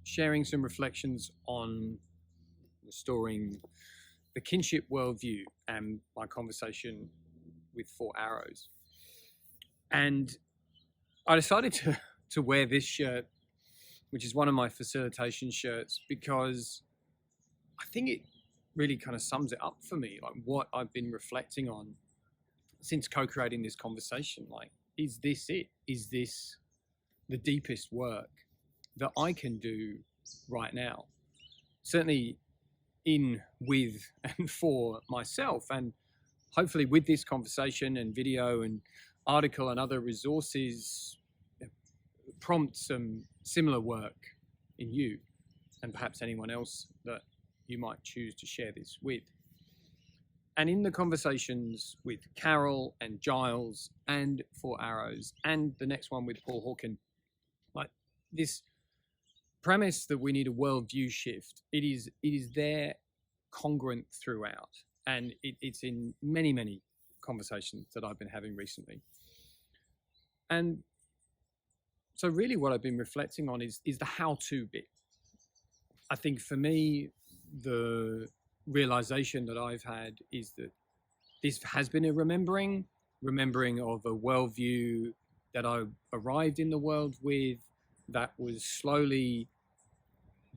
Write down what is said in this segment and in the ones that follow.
sharing some reflections on restoring the kinship worldview and my conversation with Four Arrows. And I decided to wear this shirt, which is one of my facilitation shirts, because I think it really kind of sums it up for me, like what I've been reflecting on since co-creating this conversation. Like, is this it? Is this the deepest work that I can do right now? Certainly in, with, and for myself, and hopefully with this conversation and video and article and other resources prompt some similar work in you and perhaps anyone else that you might choose to share this with. And in the conversations with Carol and Giles and Four Arrows and the next one with Paul Hawken, like this premise that we need a worldview shift, it is there congruent throughout. And it's in many, many conversations that I've been having recently. And so really what I've been reflecting on is the how-to bit. I think for me, the realization that I've had is that this has been a remembering of a worldview that I arrived in the world with, that was slowly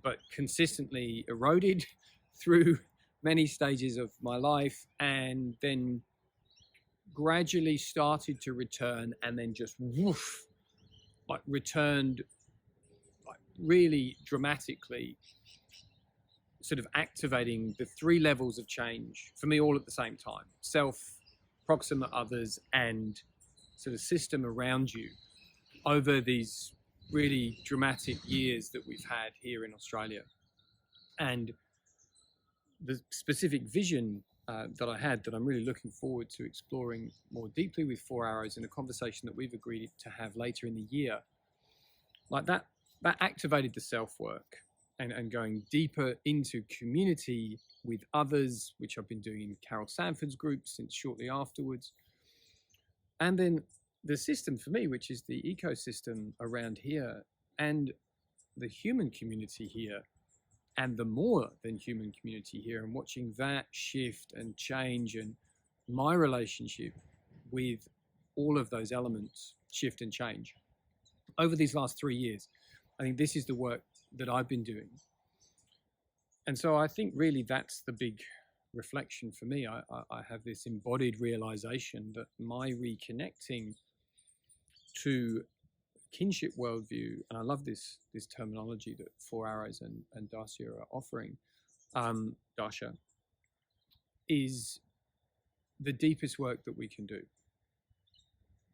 but consistently eroded through many stages of my life, and then gradually started to return, and then just woof, like returned like really dramatically, sort of activating the three levels of change for me all at the same time: self, proximate others, and sort of system around you over these really dramatic years that we've had here in Australia. And the specific vision that I had, that I'm really looking forward to exploring more deeply with Four Arrows in a conversation that we've agreed to have later in the year, like that activated the self-work and going deeper into community with others, which I've been doing in Carol Sanford's group since shortly afterwards. And then the system for me, which is the ecosystem around here and the human community here, and the more than human community here, and watching that shift and change, and my relationship with all of those elements shift and change over these last 3 years. I think this is the work that I've been doing. And so I think really that's the big reflection for me. I have this embodied realization that my reconnecting to kinship worldview, and I love this terminology that Four Arrows and Dacia are offering, Dacia, is the deepest work that we can do.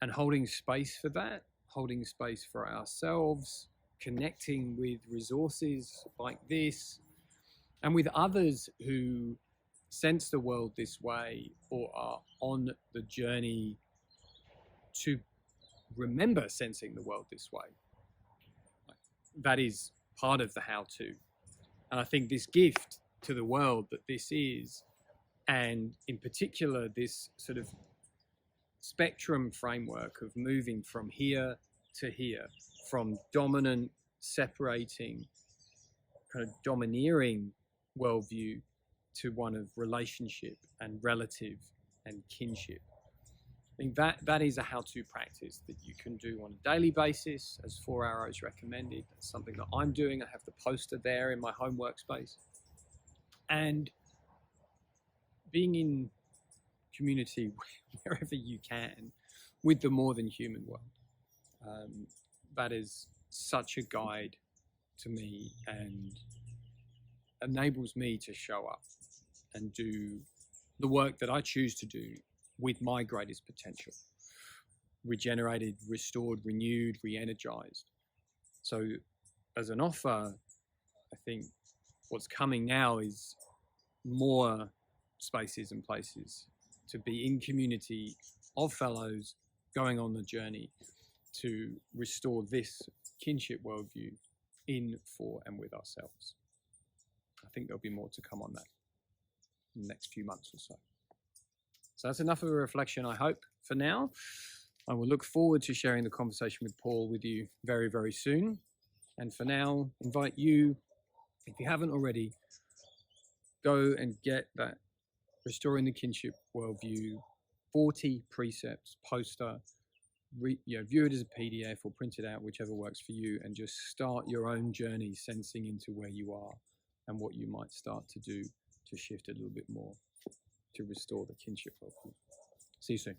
And holding space for that, holding space for ourselves, connecting with resources like this, and with others who sense the world this way or are on the journey to remember sensing the world this way. That is part of the how-to. And I think this gift to the world that this is, and in particular this sort of spectrum framework of moving from here to here, from dominant, separating, kind of domineering worldview to one of relationship and relative and kinship. I think that is a how-to practice that you can do on a daily basis, as Four Arrows recommended. That's something that I'm doing. I have the poster there in my home workspace. And being in community wherever you can with the more than human world. That is such a guide to me and enables me to show up and do the work that I choose to do with my greatest potential, regenerated, restored, renewed, re-energized. So as an offer, I think what's coming now is more spaces and places to be in community of fellows going on the journey to restore this kinship worldview in, for, and with ourselves. I think there'll be more to come on that in the next few months or so. So that's enough of a reflection, I hope, for now. I will look forward to sharing the conversation with Paul with you very, very soon. And for now, invite you, if you haven't already, go and get that Restoring the Kinship Worldview 40 precepts poster. View it as a PDF or print it out, whichever works for you, and just start your own journey sensing into where you are and what you might start to do to shift a little bit more to restore the kinship worldview. See you soon.